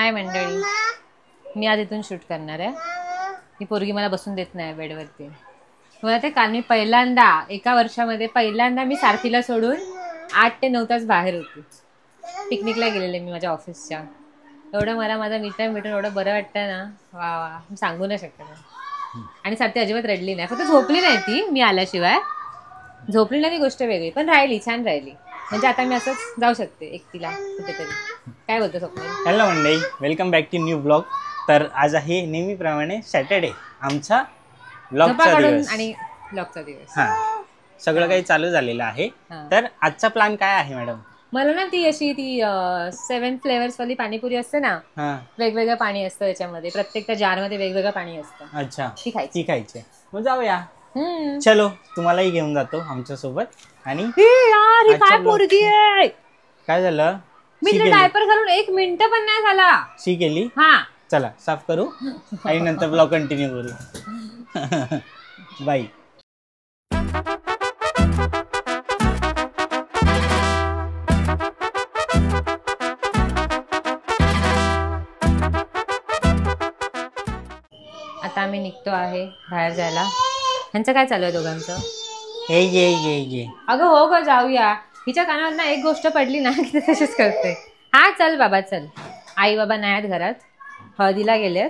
हाय मंडळी, मी आज इथून शूट करणार आहे. ही पोरगी मला बसून देत नाही बेडवरती. मला ते काल मी पहिल्यांदा एका वर्षामध्ये पहिल्यांदा मी सारथीला सोडून 8 ते 9 तास बाहेर होते. पिकनिकला गेलेले मी माझ्या ऑफिसच्या. एवढं मला माझा मी टाइम भेटून एवढं बरं वाटतं ना, वा वा, मी सांगू नाही शकत. आणि सारथी अजिबात रडली नाही, फक्त झोपली नाही ती. मी आल्याशिवाय झोपली नाही ती गोष्ट वेगळी, पण राहिली, छान राहिली. म्हणजे आता मी असंच जाऊ शकते एकटीला कुठेतरी. काय बोलतो स्वप्नील? हॅलो मंडळी, welcome back to new blog. तर आज आहे नेहमीप्रमाणे सॅटर्डे, आमचा ब्लॉगचा दिवस आणि ब्लॉगचा दिवस. हां, सगळं काही चालू झालेलं आहे. तर आजचा प्लॅन काय आहे मॅडम? मला ना ती 7 फ्लेवर्स वाली पाणीपुरी असते ना, वेगवेगळं पाणी असतं त्याच्यामध्ये, प्रत्येक त्या जार मध्ये वेगवेगळं पाणी असतं. अच्छा, ती खायची. मग जाऊया. चलो, तुम्हालाही घेऊन जातो आमच्या सोबत. आणि काय पोरगी आहे, काय झालं? मी तिला डायपर घालून 1 मिनिट पण नाही झाला. शी केली? हा, चला साफ करू आणि नंतर ब्लॉग कंटिन्यू करू. बाय. आता आम्ही निघतो आहे बाहेर जायला. ह्यांचं काय चालू आहे दोघांचं? ये अगं हो ग, जाऊया. हिच्या कानावर ना एक गोष्ट पडली ना की तशीच करते. हा चल बाबा चल. आई बाबा नाही आहेत घरात, हळदीला गेलेत.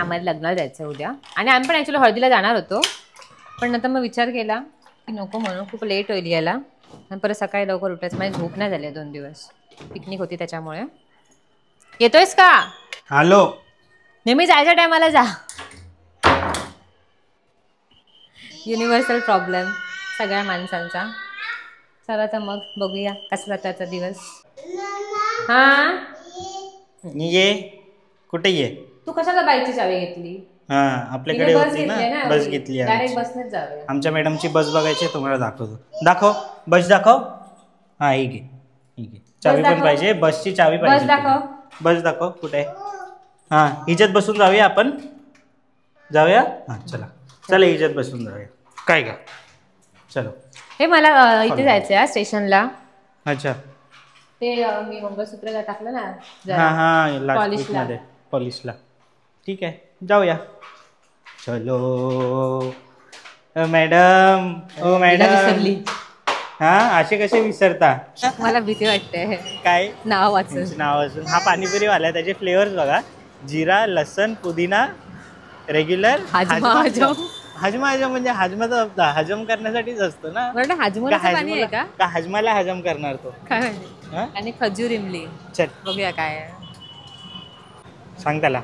आम्हाला लग्नाला जायचं उद्या, आणि आम्ही पण ॲक्च्युली हळदीला जाणार होतो, पण नंतर मग विचार केला की नको म्हणून, खूप लेट होईल यायला. आणि परत सकाळी लवकर उठायचं, माझी झोप नाही झाली 2 दिवस, पिकनिक होती त्याच्यामुळे. येतोयस का? हॅलो. नेहमी जायच्या टायमाला जा. युनिव्हर्सल प्रॉब्लेम सगळ्या माणसांचा. चला तर मग बघूया कसा जाताचा दिवस. हा ये, कुठे ये? तू कशाला बाईकची चावी घेतली? हा, आपल्याकडे होती ना, बस घेतली. डायरेक्ट बसनेच जाऊया. आमच्या मॅडमची बस बघायची, तुम्हाला दाखवतो. दाखव बस, दाखव. हा, ही घे, चावी पण पाहिजे, बसची चावी पाहिजे. बस दाखव. बस दाखव, कुठे आहे? हा, हिच्यात बसून जाऊया आपण. जाऊया. हा चला चला, हिच्यात बसून जाऊया. काय का, चलो. हे मला इथे जायचं आहे स्टेशनला. अच्छा, ते मी मंगळसूत्र टाकलं ना, हा हा, लास्ट मध्ये पॉलिशला. ठीक आहे, जाऊया. चलो मॅडम. ओ मॅडम, हा असे कसे विसरता? मला भीती वाटते. काय नाव वाचून? नाव वाचून. हा पाणीपुरी वाला, त्याचे फ्लेवर्स बघा. जिरा, लसण, पुदिना, रेग्युलर, हाजमा हजम. म्हणजे हजमाचा हजम करण्यासाठीच असतो ना. का हजमाला हजम करणार तो? आणि खजूर इमली. चल बघूया काय सांग त्याला.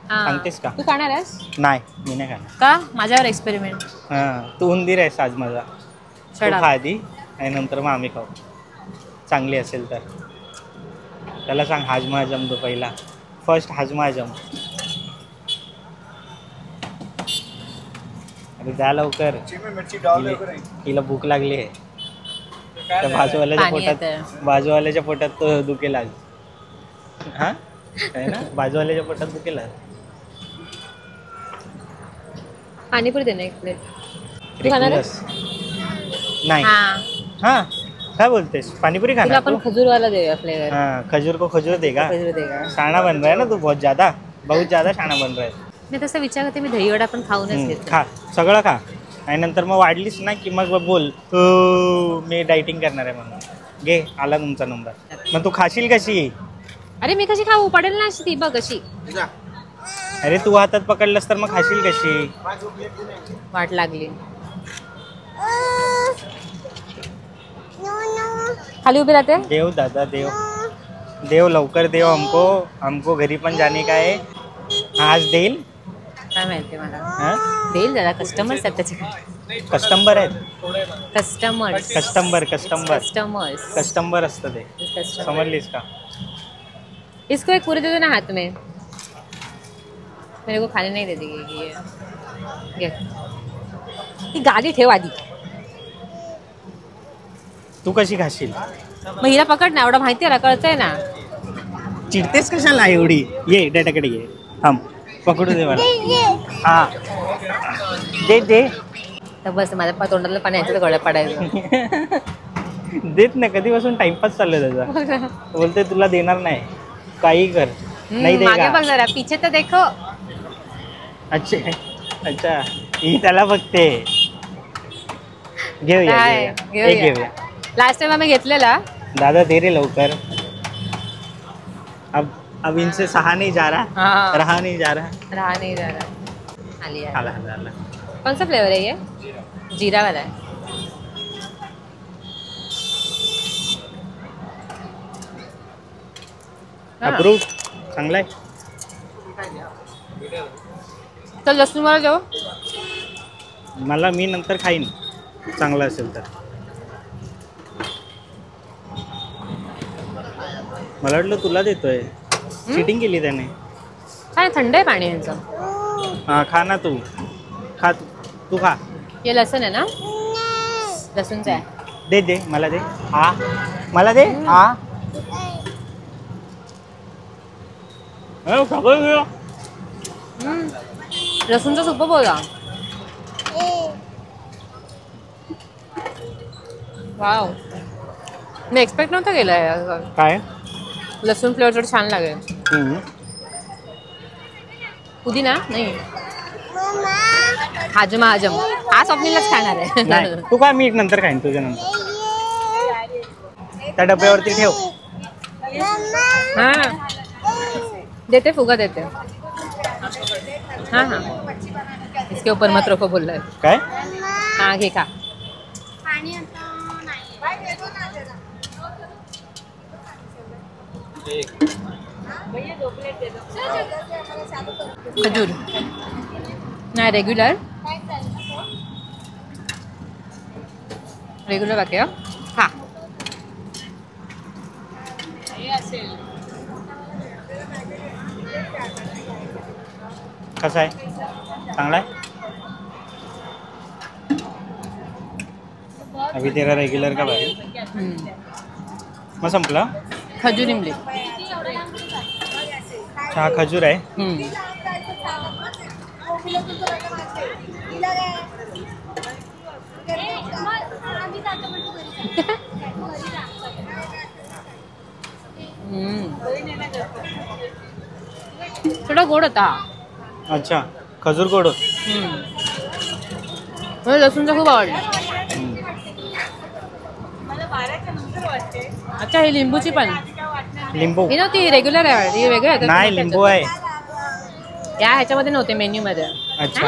सांगतेस का? तू खाणार आहेस? नाही, मी नाही खाणार. का? माझ्यावर एक्सपेरिमेंट. हा, तू उंदीर आहेस आज माझा. खा आधी आणि नंतर मग आम्ही खाऊ. चांगली असेल तर. त्याला सांग हाजमा हजम दो पहिला. फर्स्ट हाजमा हजम. अरे जा लवकर, हिला भूक लागली आहे. बाजूवाल्याच्या पोटात तो दुखेल आज. हा आहे ना, बाजूवाल्याच्या पोटात दुखेल आज. पाणीपुरी दे ना एक प्लेट. नाही. हा, काय बोलतेस? पानीपुरी खाना? अपन खजूर वाला देगा फ्लेवर. हाँ, खजूर को खजूर देगा. शाना बन रहा है ना तू, बहुत ज्यादा शाना बन रहा है. मी तसं विचार करते, मी दहीवडा पण खाऊनच घेते. खा, सगळं खा. आणि नंतर मग वाढलीस ना की मग बोल मी डायटिंग करणार आहे म्हणून. घे, आला तुमचा नंबर. मग तू खाशील कशी? अरे मी कशी खाऊ? पडेल ना अशी ती, बघ अशी. अरे तू हातात पकडलंस तर मग खाशील कशी? वाट लागली. खाली उभी राहते. देव दादा, देव लवकर देव. हमको घरी पण जाने का है. आज देईल काय माहिती मला. देईल दादा. कस्टमर्स आहेत त्याच्याकडे. कस्टमर आहेत. कस्टमर असतं ते. समजलीस का? इसको एक पूरी दे दो ना हाथ में. मेरे को खाने नहीं देती ये. ही गाडी ठेव आधी. तू कशी खाशील? मग हिला पकड ना, एवढं माहिती आहे, कळतंय ना. चिडतेस कशाला एवढी? ये डेटाकडे ये. थांब, पकडू दे मला. हा, दे. तर बस माझ्या तोंडाला पाणी यायचं, गळ्या पडायचं. देत नाही. कधीपासून टाइमपास चालू आहे त्याचा. बोलते तुला देणार नाही, काही कर. नाही मागे देगा. बघ जरा, पीछे तर देखो. अच्छा अच्छा, ही त्याला बघते. घेऊया काय? घेऊया. एक घेऊया. लास्ट टाइम आम्ही घेतलेला. दादा दे रे लवकर. अब इनसे सहा नहीं जा रहा, हाँ, रहा नहीं जा रहा. रहा नहीं जा रहा. आली आला आला आला. कौन सा फ्लेवर है ये? जीरा वाला है. हाँ. अप्रूव्ड. चांगला आहे. चल लसूण मला देऊ. मला मी नंतर खाईन चांगलं असेल तर. मला वाटलं तुला देतोय. चिटिंग केली त्याने. काय थंड आहे पाणी यांचं. हा खा ना तू. खा तू खा. हे लसूण आहे ना. लसूणचं आहे. दे दे मला दे. हा मला दे. हा लसूणचा सुप बोला. वाव, मी एक्सपेक्ट नव्हतं केलं. काय. लसूण फ्लेवर थोडं छान लागेल. पुदिना नाही. हाजमा हाजम हा स्वप्नीलाच खाणार आहे. नाही तू काय, मी नंतर खाईन तुझ्या नंतर. त्या डब्यावरती ठेव. हा देते, फुगा देते. हाँ हाँ, इसके ऊपर मत रखो बोल रहा है. काय. हाँ घे खा. खजूर नाही, रेग्युलर रेग्युलर बाकी हा. कसा आहे. चांगला आहे. अभी तेरा रेग्युलर का भाई. मग संपला. खजूर इमली. हा खजूर आहे. थोडा गोड होता. अच्छा खजूर गोड होत. मला लसूणचं खूप आवडलं. अच्छा ही लिंबूची पण. लिंबू ही नव्हती, रेग्युलर आहे. ही वेगळं आहे. नाही लिंबू आहे. या ह्याच्यामध्ये नव्हते मेन्यू मध्ये. अच्छा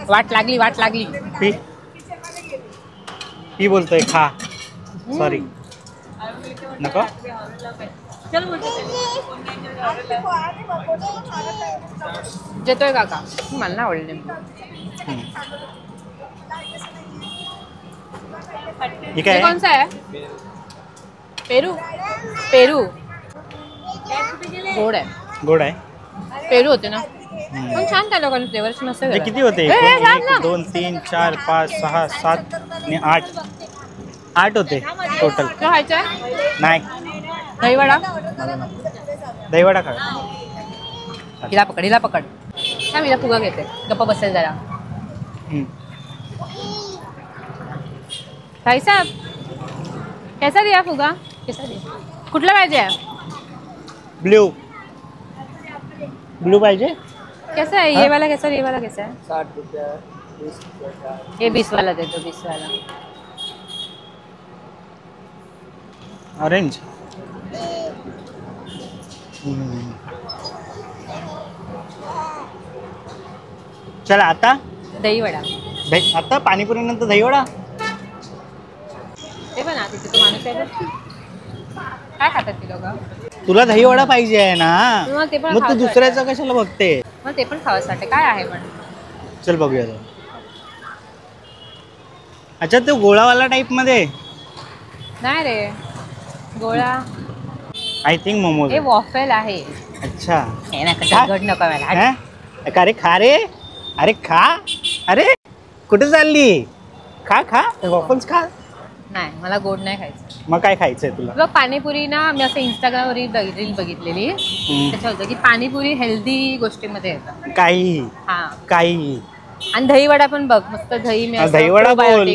वाट लागली, वाट लागली. पी पी बोलतोय खा. सॉरी नको. देतोय काका. मला नाही आवडले लिंबू. हे काय. कौन सा है? पेरू. पेरू गोड आहे. गोड आहे. पेरू होते ना. पण छान त्या लोकांनी फ्लेवर्स मस्त. ते किती होते. 1 2 3 4 5 6 7 आणि 8 होते टोटल. खायचं नाही दहीवडा. दहीवडा खा. हिला पकड, हिला पकड. हा हिला फुगा घेते. गप्पा बसेल जरा. भाई साहब कैसा दिया फुगा. कैसा दिया. कुठला पाहिजे. ब्लू ब्लू पाहिजे. कैसा है ये वाला. कैसा, ये वाला कैसा है. 60 रुपया 20 रुपया. ये 20 वाला दे दो. 20 वाला. ऑरेंज. चला आता दहीवडा. आता पाणीपुरी नंतर दहीवडा. ते पण तिथे तो माणूस आहे. काय खातात ती लोक. तुला दहीवडा पाहिजे आहे ना. ते पण मग तू दुसऱ्याचं कशाला बघते. मग ते पण खावंच वाटते. काय आहे पण. चल बघूया तो. अच्छा तो गोळावाला टाइप मध्ये नाही रे. गोळा आय थिंक मोमोज. हे वॉफेल आहे. अच्छा हे ना कसं गड नको मला. अरे खा रे. अरे खा. अरे कुठे चालली. खा खा वॉफल्स खा. नाही मला गोड नाही खायचं. मग काय खायचंय तुला. बघ पाणीपुरी ना, मी असं इंस्टाग्रामवर रील बघितलेली. त्याच्या होतं की पाणीपुरी हेल्दी गोष्टीमध्ये येतं. काही हा काही. आणि दहीवडा पण बघ मस्त. दही दहीवडा बोल.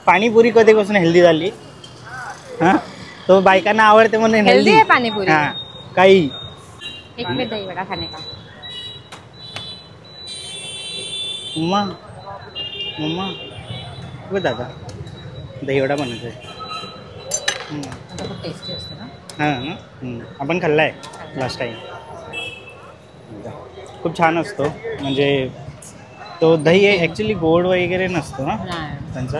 पाणीपुरी कधीपासून हेल्दी झाली. हा तो बायकांना आवडते म्हणून हेल्दी आहे पाणीपुरी. हा काही एक में दही वड़ा खाने का. मम्मा मम्मा बघ दादा दही वडा बनवायचा आहे. आता खूप टेस्टी असतो ना. हां ना आपण खाल्लाय लास्ट टाइम. खूप छान असतो म्हणजे तो दही ॲक्च्युली गोड वगैरे नसतो ना नाही. त्यांचा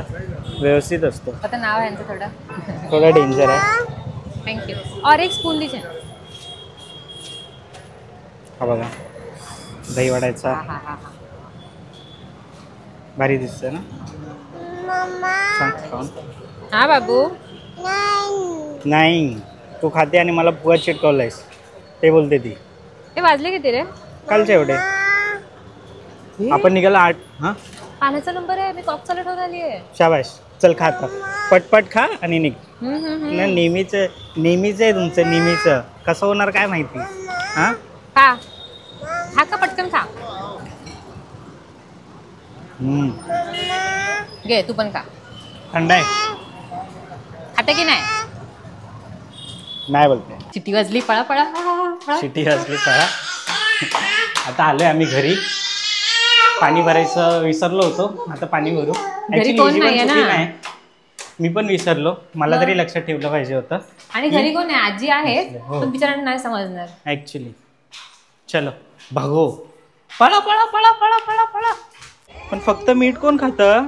व्यवस्थित असतो. आता नाव आहे यांचं थोडं. थोडा डेंजर आहे. थँक्यू. और एक स्पून दीजिए. हा बघा दही वडायचा हा हा हा. भारी दिसतंय ना. सांग खाऊन. हा बाबू. नाही तू खाते आणि मला फुगा चिटकवलायस ते बोलते ती. ते वाजले किती रे? कालचे एवढे. आपण निघाला 8. हा पाण्याचा नंबर आहे. मी कॉक चालू ठेवून आली आहे. शाबाश चल खा आता पटपट खा आणि निघ. नेहमीच आहे तुमचं नेहमीचं. कसं होणार काय माहिती. हा खा खा का पटकन खा. घे तू पण खा. थंड आहे. खाते की नाही? नाही बोलते. चिट्टी वाजली. पळा पळा पळा. शिटी असली पळा. आता आलोय आम्ही घरी. पाणी भरायचं विसरलो होतो. आता पाणी भरू. घरी कोण नाहीये ना. नाही मी पण विसरलो. मला तरी लक्षात ठेवलं पाहिजे होतं. आणि घरी कोण आहे? आजी आहे हो. पण बिचारांना नाही समजणार ऍक्च्युली. चलो भागो. पळा पळा पळा पळा पळा पळा. पण फक्त मीठ कोण खातं?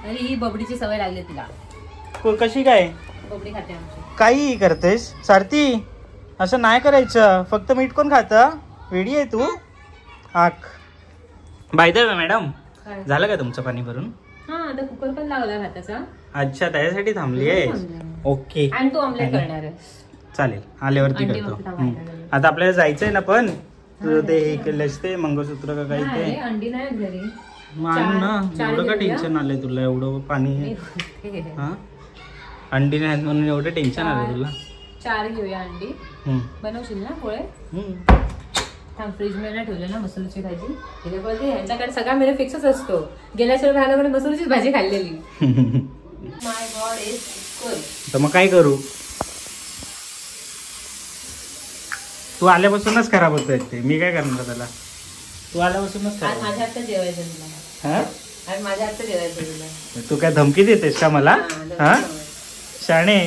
ही बबडीची सवय लागली तिला. कशी काय बबडी खाते आमची. काही करतेस सारथी? असं नाही करायचं. फक्त मीठ कोण खातं? वेडी आहे तू. आख बाय द वे मॅडम झालं का तुमचं पाणी भरून? हा आता कुकर पण लावला भाताचा. अच्छा त्याच्यासाठी थांबली आहे. ओके आणि तू ऑमलेट करणार आहे. चालेल आल्यावरती अंडी करतो. वरती टाकायचं. आता आपल्याला जायचंय ना पण तुझं ते हे केलंस ते मंगळसूत्र का काही नाही, ते अंडी नाही घरी. मान ना. चार एवढं का घेऊया? टेन्शन आलंय तुला? एवढं पाणी हा अंडी नाही म्हणून एवढं टेन्शन आलं तुला? 4 घेऊया अंडी. हम्म. बनवशील ना पोळे? हम्म. थांब फ्रीज मध्ये नाही ठेवलं ना मसूरची भाजी. ह्यांच्याकडे सगळा मेनू फिक्सच असतो. गेल्या राहिल्याकडे मसूरचीच भाजी खाल्लेली. माय गॉड इज गुड. तर मग काय करू? तू आल्यापासूनच खराब होतोय ते. मी काय करणार त्याला? तू आल्यापासूनच आज खराब. माझ्या हातचं जेवायचं तुला. हा आज माझ्या हातचं जेवायचं तुला. तू काय धमकी देतेस का मला? हा शाणे.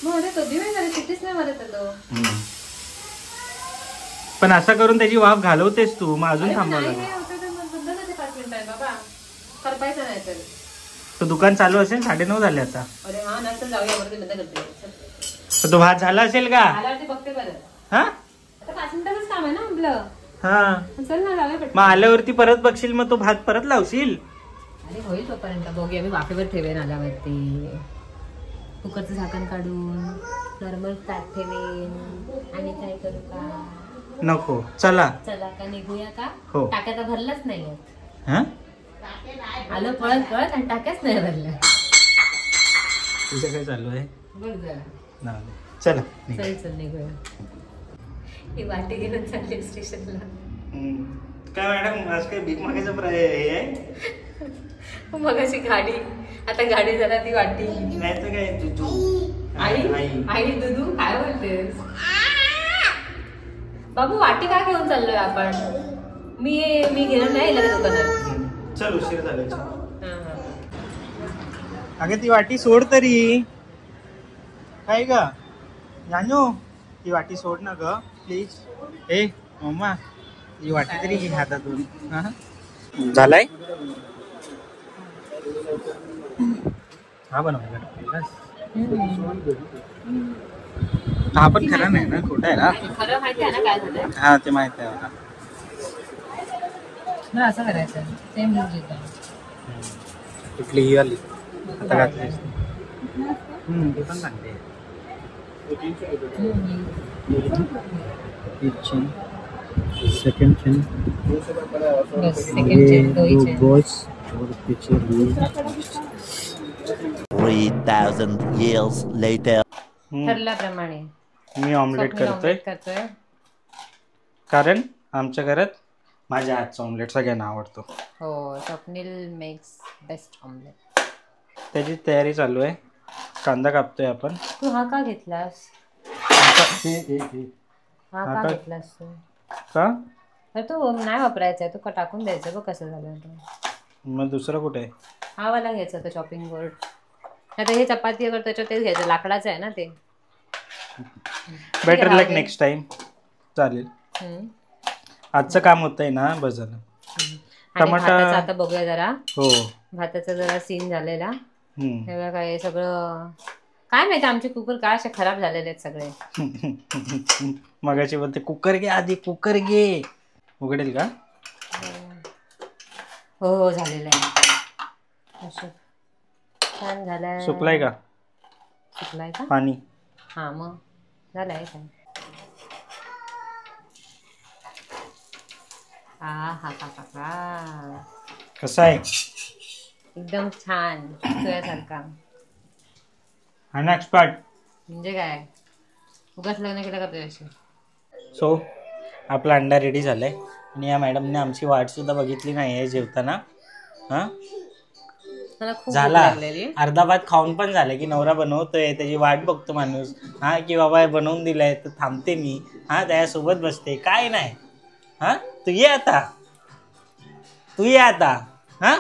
मग अरे कधी वेळ झाली कितीच नाही मला तो. पण असं करून त्याची वाफ घालवतेस तू. मग अजून थांबावं लागेल. 5 मिनिटं बाबा करपायचं नाही तर. तो दुकान चालू असेल 9:30 झाले आता. अरे हा नंतर जाऊया वरती बंद करते. तर तो भात झाला असेल का? आल्यावरती बघते बरं. हा आता 5 मिनिटाचंच काम आहे ना आपलं. हा चल ना जाऊया पटकन. मग आल्यावरती परत बघशील मग तो भात परत लावशील. अरे होईल तोपर्यंत बघूया. मी वाफेवर ठेवेन आल्यावरती. कुकरचं झाकण काढून नॉर्मल ताट ठेवेन आणि काय करू का? नको चला चला का निघूया का? हो. टाक्याचा भरलाच नाही. हा आलं पळत पळत आणि टाक्याच नाही भरल्या. तुझं काय चालू आहे? बघ जरा. नाही. चला निघ. चल चल निघूया. ही वाटी घेऊन चालली स्टेशनला. काय मॅडम आज काय भीक मागायचं हे आहे? मग अशी गाडी. आता गाडी जरा ती वाटी. नाही तर काय तू आई आई दुधू काय बोलतेस? बाबू वाटी का घेऊन चाललोय आपण? मी घेणार नाही लगेच दुकानात. चल उशीर झाला. अगं ती वाटी सोड तरी. काय ग जानू ती वाटी सोड ना ग प्लीज. ए मम्मा ही वाटी तरी घे हातातून. झालाय हा बनवायला. हा पण खरा नाही ना खोटा आहे ना? खरं माहिती आहे ना काय झालंय? हा ते माहिती आहे मला. ना असं करायचं सेम लुक येतो. कुठली ही आली आता घातली. ते पण सांगते. Second chain second chain 3,000 years later. ठरल्याप्रमाणे मी ऑमलेट करतोय कारण आमच्या घरात माझ्या हातचा ऑमलेट सगळ्यांना आवडतो. हो स्वप्नील मेक्स बेस्ट ऑमलेट. त्याची तयारी चालू आहे. कांदा कापतोय आपण. तू हा का घेतलास? हा का काय? घेतलास तू? का? अरे तो नाही वापरायचा आहे, तो टाकून द्यायचा. बघ कसं झालं तो. मग दुसरं कुठे आहे? हा वाला घ्यायचा तो चॉपिंग बोर्ड. आता हे चपाती अगर त्याच्यात तेच घ्यायचं, लाकडाचं आहे ना ते. Better like next time. चालेल. हम्म. आजचं काम होतंय ना, बस झालं. आणि भाताचं आता बघूया जरा. हो. भाताचा जरा सीन झालेला. हम्म. तेव्हा काय सगळं काय माहिती आमचे कुकर काय असे खराब झालेले आहेत सगळे. मगाशी बोलते कुकर घे आधी, कुकर घे. उघडेल का? हो हो झालेलं आहे. असं छान झालंय. सुकलाय का? सुकलाय का पाणी? हा मग झालंय काय. कसा आहे? एकदम छान तुझ्यासारखा. एक्सपर्ट म्हणजे काय उगाच लग्न केलं का तुझ्याशी? सो आपला अंडा रेडी झालाय आणि या मॅडमने आमची वाट सुद्धा बघितली नाही आहे जेवताना. हा मला खूप भूक झाला लागलेली. अर्धा भात खाऊन पण झालं की नवरा बनवतोय त्याची वाट बघतो माणूस. हा की बाबा हे बनवून दिलंय तर थांबते मी. हा त्याच्यासोबत बसते काय नाही. हा तू ये आता, तू ये आता. हा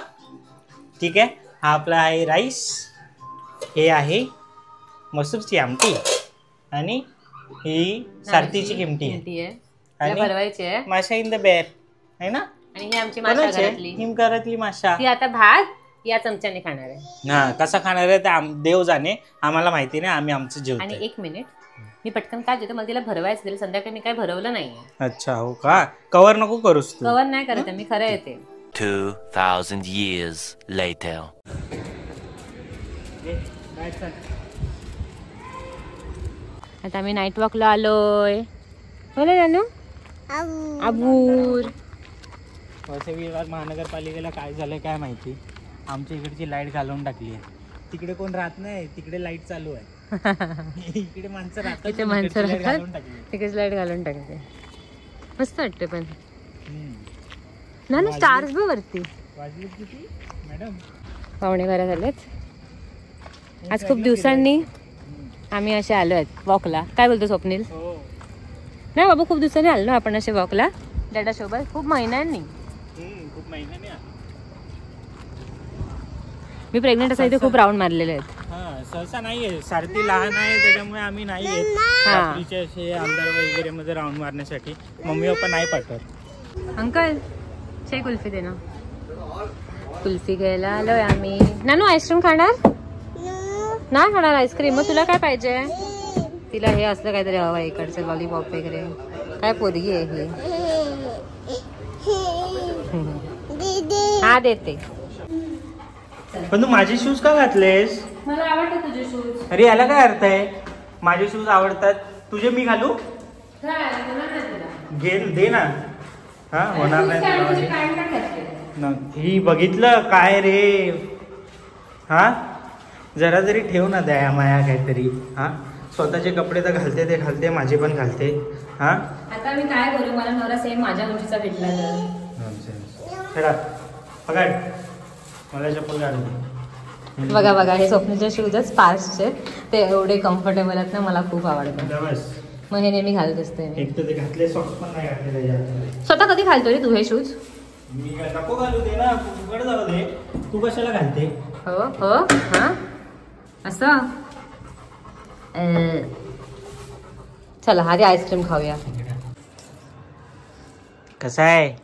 ठीक आहे. हा आपला आहे राईस, हे आहे मसूरची आमटी आणि ही सारथीची किमटी आहे. आणि भरवायची आहे माशा इन द बेर आहे ना. आणि ही आमची माशा घरातली हिमकरातली माशा. ती आता भात या चमच्याने खाणार आहे. हा कसा खाणार आहे ते देव जाणे, आम्हाला माहिती नाही. आम्ही आमचं जेवतो. आणि एक मिनिट मी पटकन काय जेवतो, मला तिला भरवायचं दिलं. संध्याकाळी मी काय भरवलं नाहीये. अच्छा हो का? कवर नको करूस तू. कवर नाही करत मी खरं येते. 2000 years later. आता आम्ही नाईट वॉकला आलोय. बोला नानू. आबूर. वसई विभाग महानगरपालिकेला काय झालंय काय माहिती, आमच्या इकडची लाईट घालवून टाकली आहे. तिकडे कोण राहत नाही, तिकडे लाईट चालू आहे. इकडे माणसं राहतात, इथे माणसं लाईट राहतात, घालवून टाकली. तिकडेच लाईट घालून टाकते. मस्त वाटते पण नानू. स्टार्स बघ वरती. वाजले किती मॅडम? 11:15 झालेत. आज खूप दिवसांनी आम्ही असे आलो आहेत वॉकला. काय बोलतो स्वप्नील? हो नाही बाबा, खूप दिवसांनी आलो ना आपण असे वॉकला डॅडासोबत. खूप महिन्यांनी. खूप महिन्याने. मी प्रेग्नेंट असा इथे खूप राऊंड मारलेले आहेत. हा सहसा नाहीये, सारथी लहान आहे त्याच्यामुळे आम्ही नाही येत रात्रीचे असे अंधार वगैरे मध्ये राऊंड मारण्यासाठी. मम्मी पप्पा नाही पाठवत. अंकल शे कुल्फी दे ना. कुल्फी घ्यायला आलोय आम्ही. नानू आईस्क्रीम खाणार? नाही खाणार आईस्क्रीम. मग तुला काय पाहिजे? तिला हे असलं काहीतरी हवं आहे इकडचं लॉलीपॉप वगैरे. काय पोरगी आहे ही. हा देते. पण तू माझे शूज का घातलेस? मला आवडतं तुझे शूज. अरे याला काय अर्थ आहे? माझे शूज आवडतात, तुझे मी घालू? घे दे ना. हा होणार नाही. ही बघितलं काय रे. हा जरा जरी ठेव ना दया माया काहीतरी. हा स्वतःचे कपडे तर घालते, ते घालते, माझे पण घालते. हा आता मी काय करू, मला नवरा सेम माझ्या उंचीचा भेटला तर. पकड मला चप्पल काढून. बघा बघा हे स्वप्नीचे शूजच स्पार्क्सचे. ते एवढे कम्फर्टेबल आहेत ना, मला खूप आवडतात. मग हे नेहमी घालत असते. एक तर ते घातले, सॉक्स पण नाही घातले त्याच्यात. स्वतः कधी घालतो रे तू हे शूज? मी नको घालू दे ना, उघड जाऊ दे. तू कशाला घालते? हो हो हा असं. चला आधी आईस्क्रीम खाऊया. कसं आहे?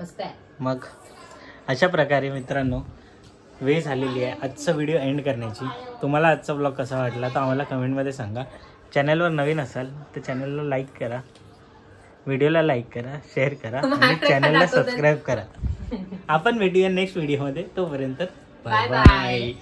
मस्त आहे. मग अशा प्रकारे मित्रांनो वेळ झालेली आहे आजचा व्हिडिओ एंड करण्याची. तुम्हाला आजचा ब्लॉग कसा वाटला तर आम्हाला कमेंटमध्ये सांगा. चॅनलवर नवीन असाल तर चॅनलला लाईक करा, व्हिडिओला लाईक करा, शेअर करा आणि चॅनलला सबस्क्राईब करा. आपण भेटूया नेक्स्ट व्हिडिओमध्ये. तोपर्यंत बाय बाय.